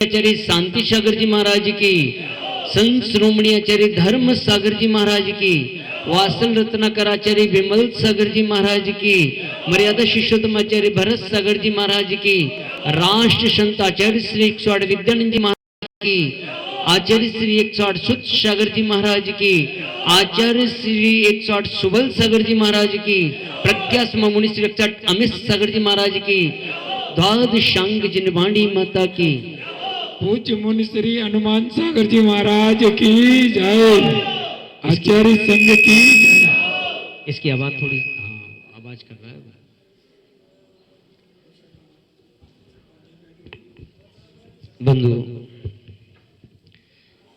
आचार्य शांति सागर जी महाराज की, संत श्रोमणी आचार्य धर्म सागर जी महाराज की, वासल रत्नाकर आचार्य विमल सागर जी महाराज की, मर्यादा शिष्योत्तम आचार्य भरत सागर जी महाराज की, राष्ट्र संत आचार्य श्री 108 विद्यानंद जी महाराज की, आचार्य श्री 108 सुत सागर जी महाराज की, आचार्य श्री 108 सुबल सागर जी महाराज की, प्रज्ञा मुनि श्री 108 अमित सागर जी महाराज की, द्वादशांग जिनवाणी माता की, पूज्य मुनि श्री हनुमान सागर जी महाराज की जय, आचार्य संघ की जय। इसकी आवाज थोड़ी आवाज कर रहा है। बंधु,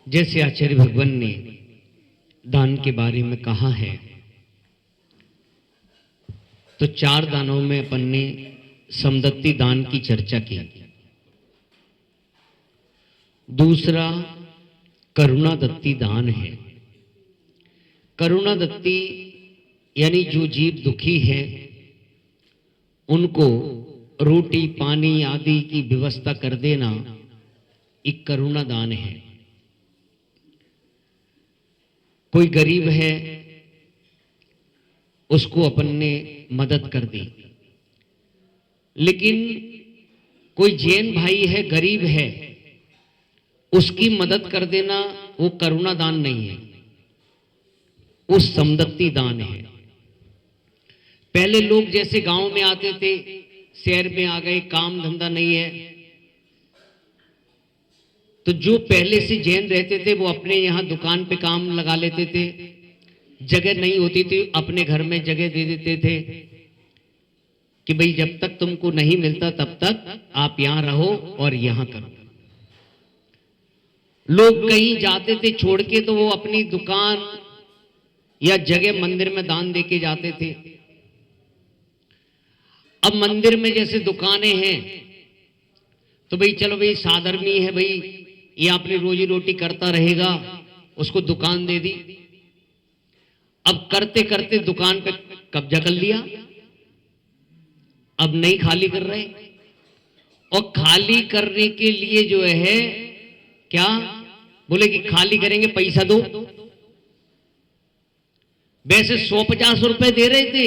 जैसे आचार्य भगवान ने दान के बारे में कहा है, तो 4 दानों में अपन ने समदत्ती दान की चर्चा की। दूसरा करुणा दत्ती दान है। करुणा दत्ती यानी जो जीव दुखी है उनको रोटी पानी आदि की व्यवस्था कर देना एक करुणा दान है। कोई गरीब है उसको अपन ने मदद कर दी, लेकिन कोई जैन भाई है गरीब है उसकी मदद कर देना वो करुणा दान नहीं है, वो समदत्ती दान है। पहले लोग जैसे गांव में आते थे, शहर में आ गए, काम धंधा नहीं है, तो जो पहले से जैन रहते थे वो अपने यहां दुकान पे काम लगा लेते थे। जगह नहीं होती थी अपने घर में जगह दे देते थे कि भाई जब तक तुमको नहीं मिलता तब तक आप यहां रहो और यहां करो। लोग कहीं जाते थे छोड़ के तो वो अपनी दुकान या जगह मंदिर में दान देके जाते थे। अब मंदिर में जैसे दुकानें हैं तो भाई चलो भाई साधर्मी है, भाई ये अपनी रोजी रोटी करता रहेगा, उसको दुकान दे दी। अब करते करते दुकान पे कब्जा कर लिया, अब नहीं खाली कर रहे, और खाली करने के लिए जो है क्या बोले कि खाली करेंगे पैसा दो। वैसे 150 रुपए दे रहे थे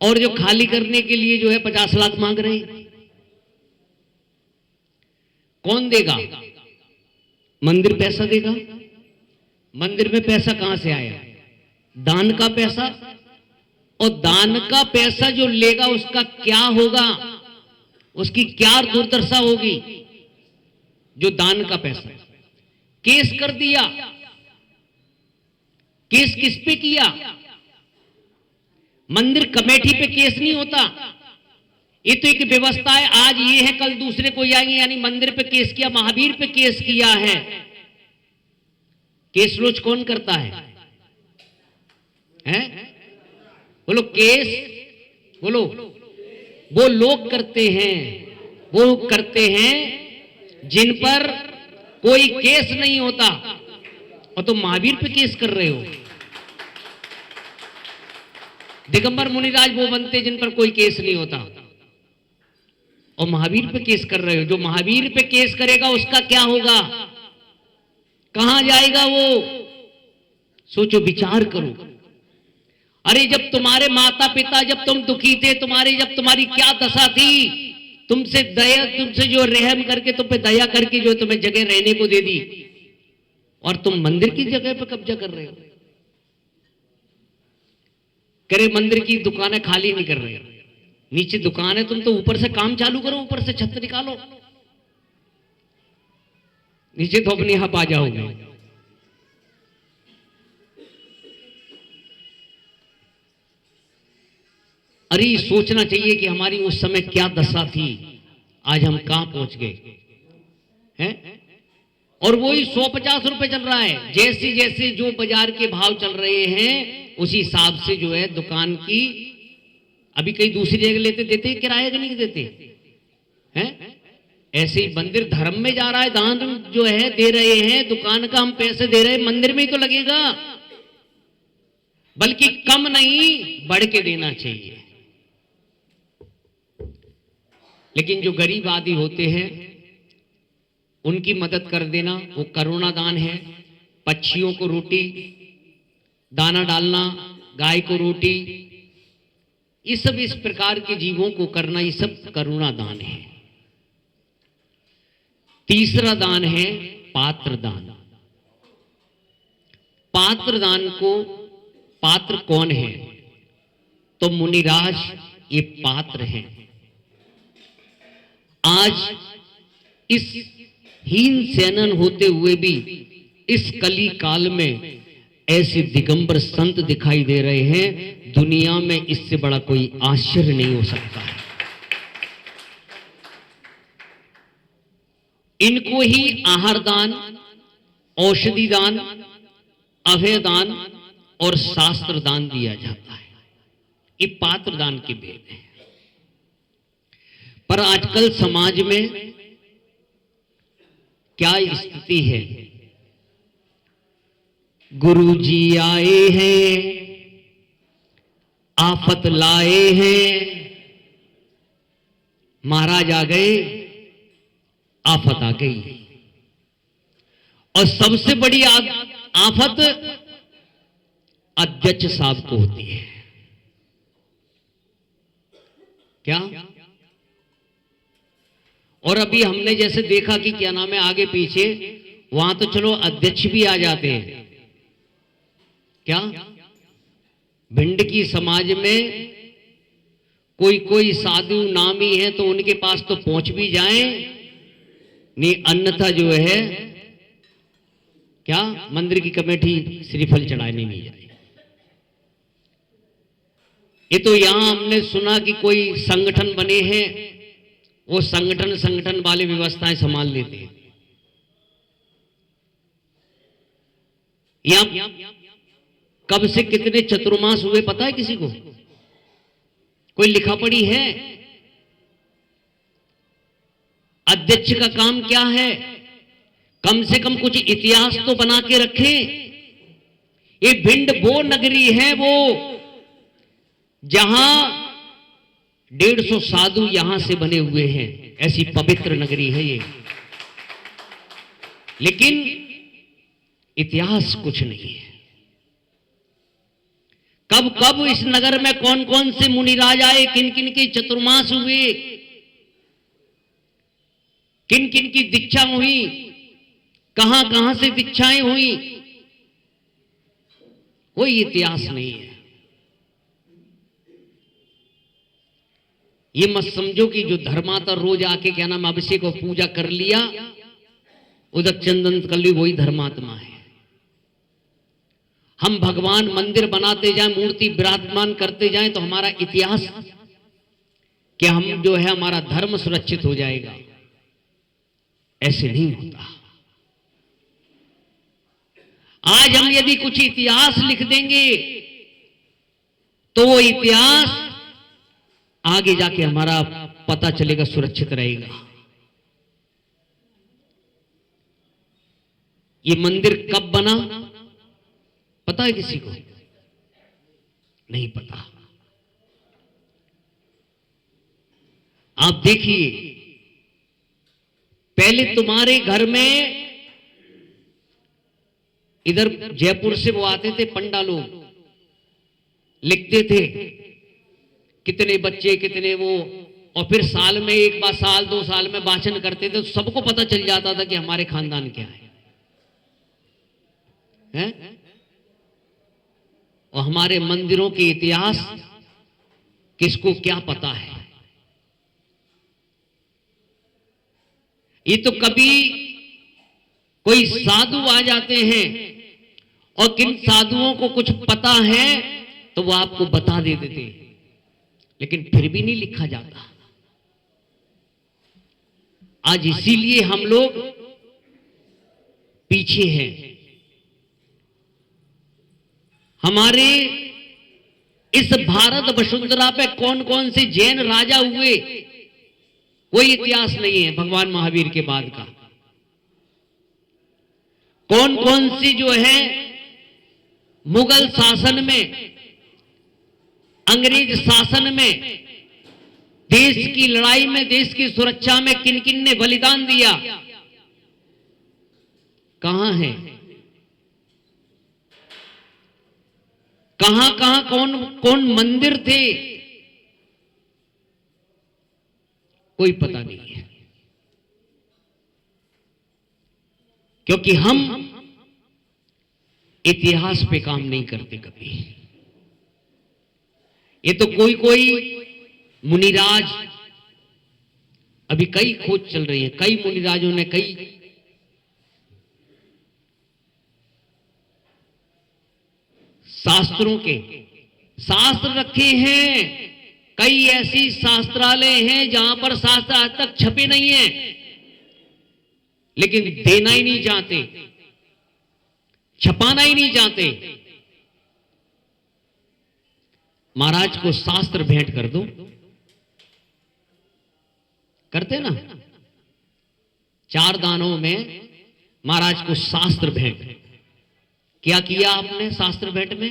और जो खाली करने के लिए जो है 50 लाख मांग रहे हैं। कौन देगा? मंदिर पैसा देगा। मंदिर में पैसा कहां से आया? दान का पैसा। और दान का पैसा जो लेगा उसका क्या होगा, उसकी क्या दुर्दशा होगी? जो दान का पैसा केस कर दिया, केस किस पे किया? मंदिर कमेटी पे केस नहीं होता, ये तो एक व्यवस्था है, आज ये है कल दूसरे को जाएंगे, यानी मंदिर पे केस किया, महावीर पे केस किया है। केस रोज कौन करता है? बोलो केस, बोलो। वो लोग करते हैं, वो करते हैं जिन पर कोई केस नहीं होता, और तुम महावीर पे केस कर रहे हो। दिगंबर मुनिराज वो बनते जिन पर कोई केस नहीं होता, और महावीर पे केस कर रहे हो। जो महावीर पे केस करेगा उसका क्या होगा, कहां जाएगा वो? सोचो, विचार करो। अरे जब तुम्हारे माता पिता, जब तुम दुखी थे, जब तुम्हारी क्या दशा थी, तुमसे दया, तुमसे जो रहम करके तुम पे दया करके जो तुम्हें जगह रहने को दे दी, और तुम मंदिर की जगह पे कब्जा कर रहे हो। करे मंदिर की दुकानें खाली नहीं कर रहे हो, नीचे दुकान है, तुम तो ऊपर से काम चालू करो, ऊपर से छत निकालो, नीचे तो अपने यहां आ जाओगे। अरे सोचना चाहिए कि हमारी उस समय क्या दशा थी, आज हम कहां पहुंच गए हैं। और वही 150 रुपए चल रहा है। जैसे जैसे जो बाजार के भाव चल रहे हैं उसी हिसाब से जो है दुकान की, अभी कहीं दूसरी जगह लेते देते किराया के नहीं देते हैं, ऐसे ही मंदिर धर्म में जा रहा है, दान जो है दे रहे हैं, दुकान का हम पैसे दे रहे हैं, मंदिर में ही तो लगेगा, बल्कि कम नहीं बढ़ के देना चाहिए। लेकिन जो गरीब आदि होते हैं उनकी मदद कर देना वो करुणा दान है। पक्षियों को रोटी दाना डालना, गाय को रोटी, ये सब इस प्रकार के जीवों को करना, ये सब करुणा दान है। तीसरा दान है पात्र दान। पात्र दान को, पात्र कौन है? तो मुनिराज ये पात्र हैं। आज इस हीन सैनन होते हुए भी इस कली काल में ऐसे दिगंबर संत दिखाई दे रहे हैं, दुनिया में इससे बड़ा कोई आश्चर्य नहीं हो सकता है। इनको ही आहार दान, औषधि दान, अभय दान और शास्त्र दान दिया जाता है। ये पात्र दान के भेद हैं। पर आजकल समाज में क्या स्थिति है? गुरु जी आए हैं, आफत लाए हैं, महाराज आ गए, आफत आ गई। और सबसे बड़ी आफत अध्यक्ष साहब को होती है। क्या? और अभी हमने जैसे देखा कि क्या नाम है, आगे पीछे वहां तो चलो अध्यक्ष भी आ जाते हैं। क्या भिंड की समाज में कोई कोई साधु नामी है तो उनके पास तो पहुंच भी जाएं, नहीं अन्यथा जो है क्या मंदिर की कमेटी श्रीफल चढ़ाने नहीं जाए। ये तो यहां हमने सुना कि कोई संगठन बने हैं, वो संगठन वाले व्यवस्थाएं संभाल लेते हैं। यहां कब से कितने चतुर्मास हुए पता है किसी को? कोई लिखा पढ़ी है? अध्यक्ष का काम क्या है? कम से कम कुछ इतिहास तो बना के रखें। ये भिंड वो नगरी है वो जहां 150 साधु यहां से बने हुए हैं, ऐसी पवित्र नगरी है ये। लेकिन इतिहास कुछ नहीं है। कब कब इस नगर में कौन कौन से मुनिराज आए, किन किन के चतुर्मास हुए, किन किन की दीक्षा हुई, कहां कहां से दीक्षाएं हुई, कोई इतिहास नहीं है। ये मत समझो कि जो धर्माता रोज आके क्या नाम अभिषेक को पूजा कर लिया, उदक चंदन कर ली, वही धर्मात्मा है। हम भगवान मंदिर बनाते जाएं, मूर्ति विराजमान करते जाएं तो हमारा इतिहास कि हम जो है हमारा धर्म सुरक्षित हो जाएगा, ऐसे नहीं होता। आज हम यदि कुछ इतिहास लिख देंगे तो वो इतिहास आगे जाके हमारा पता चलेगा, सुरक्षित रहेगा। ये मंदिर कब बना पता है किसी को? नहीं पता। आप देखिए, पहले तुम्हारे घर में इधर जयपुर से वो आते थे पंडा लोग, लिखते थे कितने बच्चे कितने वो, और फिर साल में एक बार, साल 2 साल में वाचन करते थे, तो सबको पता चल जाता था कि हमारे खानदान क्या है, हैं? और हमारे मंदिरों के इतिहास किसको क्या पता है? ये तो कभी कोई साधु आ जाते हैं और किन साधुओं को कुछ पता है तो वो आपको बता देते थे, लेकिन फिर भी नहीं लिखा जाता। आज इसीलिए हम लोग पीछे हैं। हमारे इस भारत वसुंधरा पे कौन कौन से जैन राजा हुए, कोई इतिहास नहीं है भगवान महावीर के बाद का। कौन कौन सी जो है मुगल शासन में, अंग्रेज शासन में देश की लड़ाई में, देश की सुरक्षा में किन किन ने बलिदान दिया, कहां है? कहां कहां कौन कौन मंदिर थे, कोई पता नहीं है। क्योंकि हम इतिहास पे काम नहीं करते कभी। ये तो कोई कोई मुनिराज, अभी कई खोज चल रही है, कई मुनिराजों ने कई शास्त्रों के शास्त्र रखे हैं। कई ऐसी शास्त्रालय हैं जहां पर शास्त्र आज तक छपे नहीं हैं, लेकिन देना ही नहीं चाहते, छपाना ही नहीं चाहते। महाराज को शास्त्र भेंट कर दो, करते ना, 4 दानों में महाराज को शास्त्र भेंट। क्या किया आपने शास्त्र भेंट में?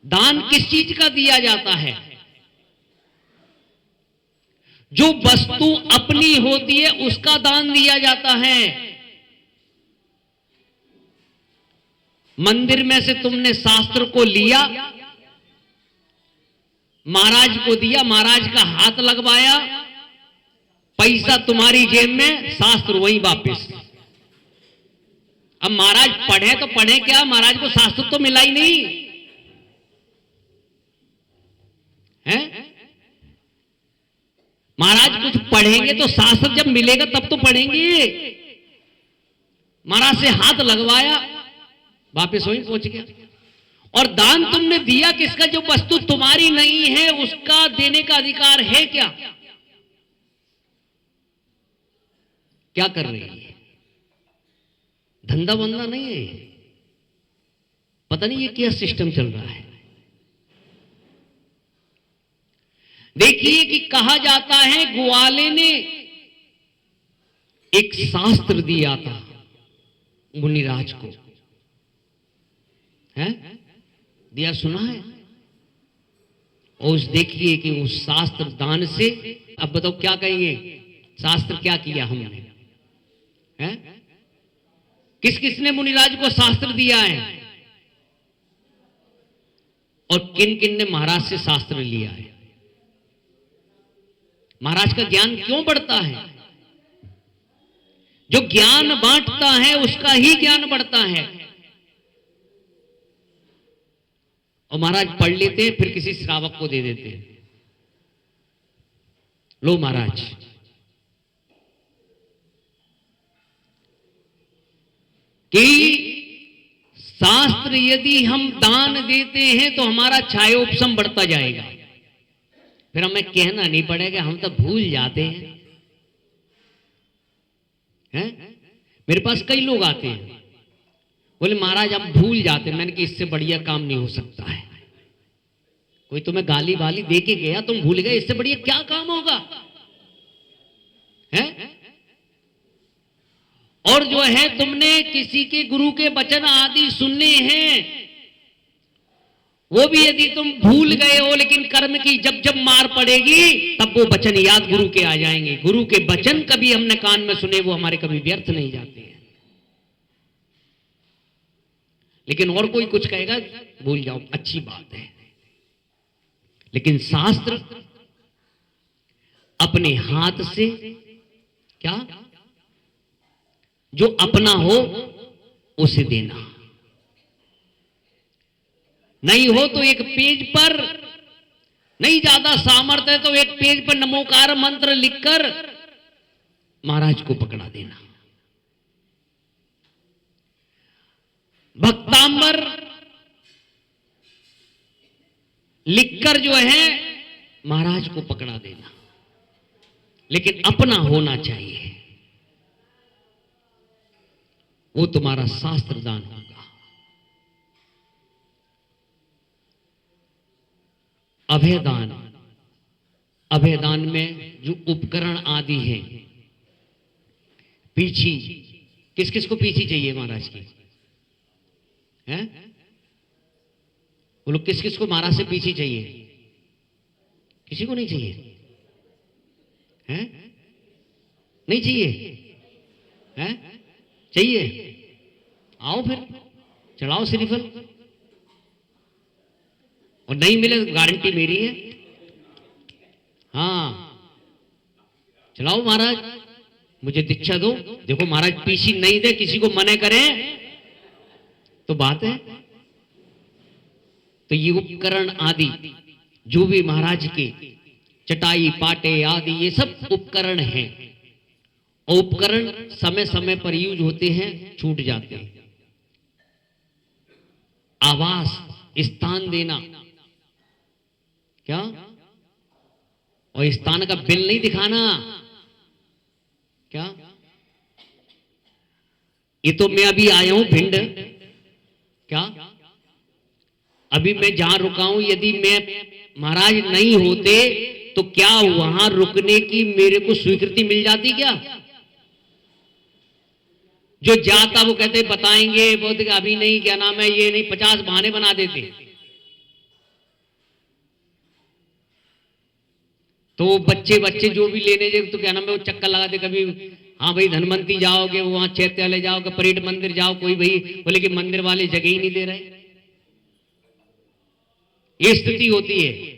दान किस चीज का दिया जाता है? जो वस्तु अपनी होती है उसका दान दिया जाता है। मंदिर में से तुमने शास्त्र को लिया, महाराज को दिया, महाराज का हाथ लगवाया, पैसा तुम्हारी जेब में, शास्त्र वहीं वापिस। अब महाराज पढ़े तो पढ़े क्या, महाराज को शास्त्र तो मिला ही नहीं है। महाराज कुछ पढ़ेंगे तो शास्त्र जब मिलेगा तब तो पढ़ेंगे। महाराज से हाथ लगवाया, वापिस वहीं पहुंच गया। और दान तुमने दिया किसका? जो वस्तु तुम्हारी नहीं है उसका देने का अधिकार है क्या? क्या कर रही है? धंधा बंदा नहीं है, पता नहीं ये क्या सिस्टम चल रहा है। देखिए कि कहा जाता है ग्वाले ने एक शास्त्र दिया था मुनिराज को, है दिया, सुना है? और उस देखिए कि उस शास्त्र दान से, अब बताओ क्या कहेंगे, शास्त्र क्या किया हमने, है? किस किसने मुनिराज को शास्त्र दिया है और किन किन ने महाराज से शास्त्र लिया है? महाराज का ज्ञान क्यों बढ़ता है? जो ज्ञान बांटता है उसका ही ज्ञान बढ़ता है। और महाराज पढ़ लेते हैं, फिर किसी श्रावक को दे देते हैं, लो महाराज। कि शास्त्र यदि हम दान देते हैं तो हमारा छायोपशम बढ़ता जाएगा, फिर हमें कहना नहीं पड़ेगा, हम तो भूल जाते हैं? मेरे पास कई लोग आते हैं, बोले महाराज आप भूल जाते। मैंने कि इससे बढ़िया काम नहीं हो सकता है। कोई तुम्हें गाली वाली दे के गया, तुम भूल गए, इससे बढ़िया क्या काम होगा, है? और जो है तुमने किसी के गुरु के वचन आदि सुनने हैं, वो भी यदि तुम भूल गए हो, लेकिन कर्म की जब जब मार पड़ेगी तब वो वचन याद गुरु के आ जाएंगे। गुरु के वचन कभी हमने कान में सुने, वो हमारे कभी व्यर्थ नहीं जाते हैं। लेकिन और कोई कुछ कहेगा, भूल जाओ, अच्छी बात है। लेकिन शास्त्र अपने हाथ से, क्या जो अपना हो उसे देना, नहीं हो तो एक पेज पर, नहीं ज्यादा सामर्थ्य है तो एक पेज पर नमोकार मंत्र लिखकर महाराज को पकड़ा देना। भक्तांबर लिखकर जो है महाराज को पकड़ा देना, लेकिन अपना होना चाहिए, वो तुम्हारा शास्त्र दान होगा। अभयदान, अभयदान में जो उपकरण आदि हैं, पीछी, किस किस को पीछी चाहिए महाराज की, हैं? वो लोग किस किस को महाराज से पीछी चाहिए? किसी को नहीं चाहिए हैं? नहीं चाहिए हैं? चाहिए, आओ फिर चढ़ाओ श्रीफल, और नहीं मिले तो गारंटी मेरी है। हाँ चलाओ महाराज, मुझे दीक्षा दो। देखो महाराज पीसी नहीं दे, किसी को मने करें तो बात है। तो ये उपकरण आदि जो भी महाराज के चटाई पाटे आदि ये सब उपकरण हैं, और उपकरण समय समय पर यूज होते हैं, छूट जाते हैं। आवास स्थान देना क्या, और स्थान का बिल नहीं दिखाना क्या। ये तो मैं अभी आया हूं भिंड क्या, अभी मैं जहां रुका हूं, यदि मैं महाराज नहीं होते तो क्या वहां रुकने की मेरे को स्वीकृति मिल जाती क्या। जो जाता वो कहते बताएंगे, बोलते अभी नहीं, क्या नाम है ये नहीं, 50 बहाने बना देते। तो बच्चे जो भी लेने जाए तो क्या नाम है वो चक्कर लगाते, कभी हाँ भाई धनवंती जाओगे, वहां चैत्यालय जाओगे, परेड मंदिर जाओ, कोई भाई बोले कि मंदिर वाले जगह ही नहीं दे रहे। ये स्थिति होती है।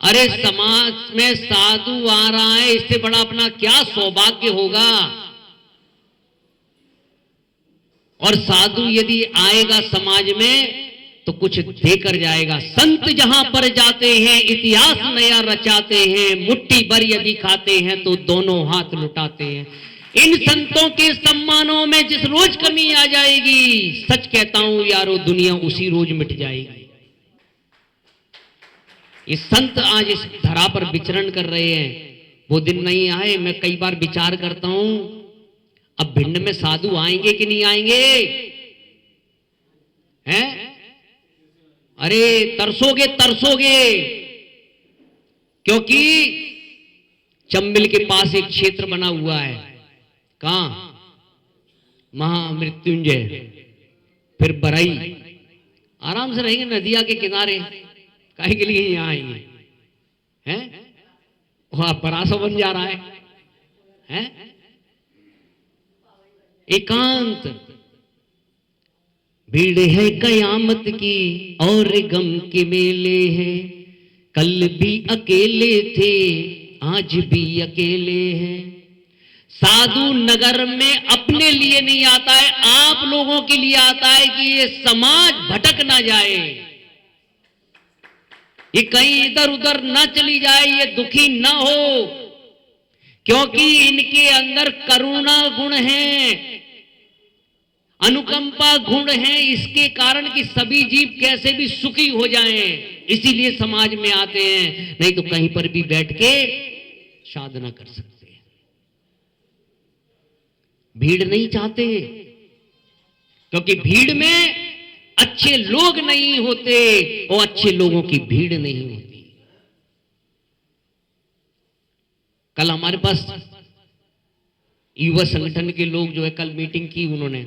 अरे समाज में साधु आ रहा है, इससे बड़ा अपना क्या सौभाग्य होगा। और साधु यदि आएगा समाज में तो कुछ देकर जाएगा। संत जहां पर जाते हैं इतिहास नया रचाते हैं, मुट्ठी भर यदि खाते हैं तो दोनों हाथ लुटाते हैं। इन संतों के सम्मानों में जिस रोज कमी आ जाएगी, सच कहता हूं यारो दुनिया उसी रोज मिट जाएगी। ये संत आज इस धरा पर विचरण कर रहे हैं, वो दिन नहीं आए। मैं कई बार विचार करता हूं अब भिंड में साधु आएंगे कि नहीं आएंगे हैं? अरे तरसोगे तरसोगे, क्योंकि चंबिल के पास एक क्षेत्र बना हुआ है, कहां, महामृत्युंजय, फिर बरई, आराम से रहेंगे नदिया के किनारे, काहे के लिए यहां आएंगे हैं? वहां परासो बन जा रहा है? एकांत भीड़ है कयामत की और गम के मेले हैं, कल भी अकेले थे आज भी अकेले हैं। साधु नगर में अपने लिए नहीं आता है, आप लोगों के लिए आता है कि ये समाज भटक ना जाए, ये कहीं इधर उधर ना चली जाए, ये दुखी ना हो, क्योंकि इनके अंदर करुणा गुण है, अनुकंपा गुण है, इसके कारण कि सभी जीव कैसे भी सुखी हो जाएं, इसीलिए समाज में आते हैं। नहीं तो कहीं पर भी बैठ के साधना कर सकते हैं। भीड़ नहीं चाहते, क्योंकि भीड़ में अच्छे लोग नहीं होते और अच्छे लोगों की भीड़ नहीं होती। कल हमारे पास युवा संगठन के लोग जो है कल मीटिंग की, उन्होंने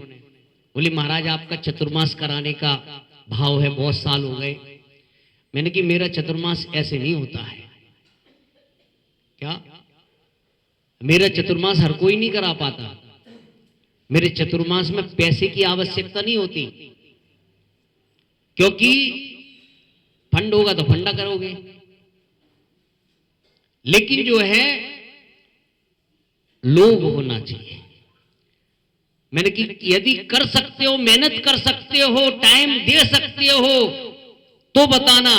बोले महाराज आपका चतुर्मास कराने का भाव है, बहुत साल हो गए। मैंने कि मेरा चतुर्मास ऐसे नहीं होता है क्या, मेरा चतुर्मास हर कोई नहीं करा पाता। मेरे चतुर्मास में पैसे की आवश्यकता नहीं होती, क्योंकि फंड होगा तो फंडा करोगे, लेकिन जो है लोभ होना चाहिए। मैंने कि यदि कर सकते हो, मेहनत कर सकते हो, टाइम दे सकते हो तो बताना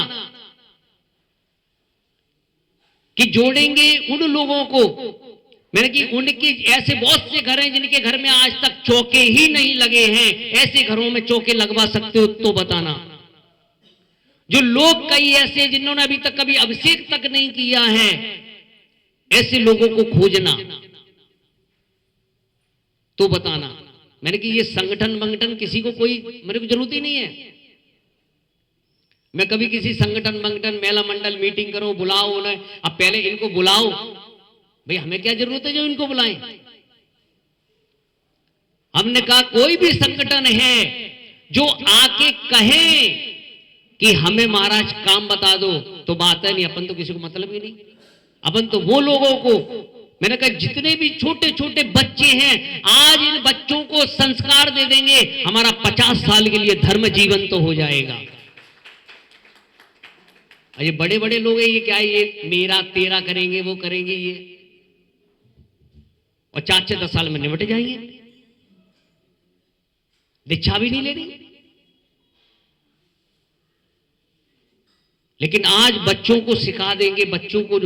कि जोड़ेंगे उन लोगों को। मैंने कि उनके ऐसे बहुत से घर हैं जिनके घर में आज तक चौके ही नहीं लगे हैं, ऐसे घरों में चौके लगवा सकते हो तो बताना। जो लोग कई ऐसे जिन्होंने अभी तक कभी अभिषेक तक नहीं किया है, ऐसे लोगों को खोजना तो बताना। मैंने कि ये संगठन मंगठन किसी को कोई मेरे को जरूरत ही नहीं है। मैं कभी किसी संगठन मंगठन मेला मंडल मीटिंग करो, बुलाओ उन्हें, अब पहले इनको बुलाओ, भाई हमें क्या जरूरत है जो इनको बुलाएं। हमने कहा कोई भी संगठन है जो आके कहे कि हमें महाराज काम बता दो, तो बात है नहीं, अपन तो किसी को मतलब ही नहीं। अपन तो वो लोगों को, मैंने कहा जितने भी छोटे छोटे बच्चे हैं, आज इन बच्चों को संस्कार दे देंगे, हमारा 50 साल के लिए धर्म जीवन तो हो जाएगा। ये बड़े बड़े लोग हैं, ये क्या है, ये मेरा तेरा करेंगे, वो करेंगे ये, और 4-10 साल में निपट जाएंगे, दीक्षा भी नहीं लेनी। लेकिन आज बच्चों को सिखा देंगे, बच्चों को,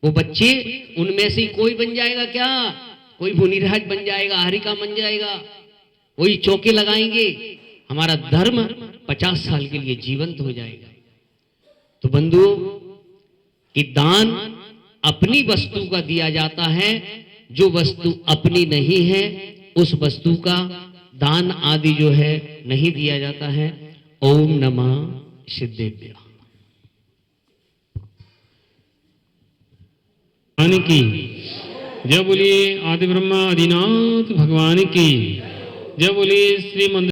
वो बच्चे उनमें से ही कोई बन जाएगा क्या, कोई मुनिराज बन जाएगा, हरिका बन जाएगा, वही चौके लगाएंगे, हमारा धर्म 50 साल के लिए जीवंत हो जाएगा। तो बंधुओं, कि दान अपनी वस्तु का दिया जाता है, जो वस्तु अपनी नहीं है उस वस्तु का दान आदि जो है नहीं दिया जाता है। ओम नमः सिद्धेभ्यः। भगवान की जय बोलिए, आदि ब्रह्मा आदिनाथ भगवान की जय बोलिए। श्री मंदिर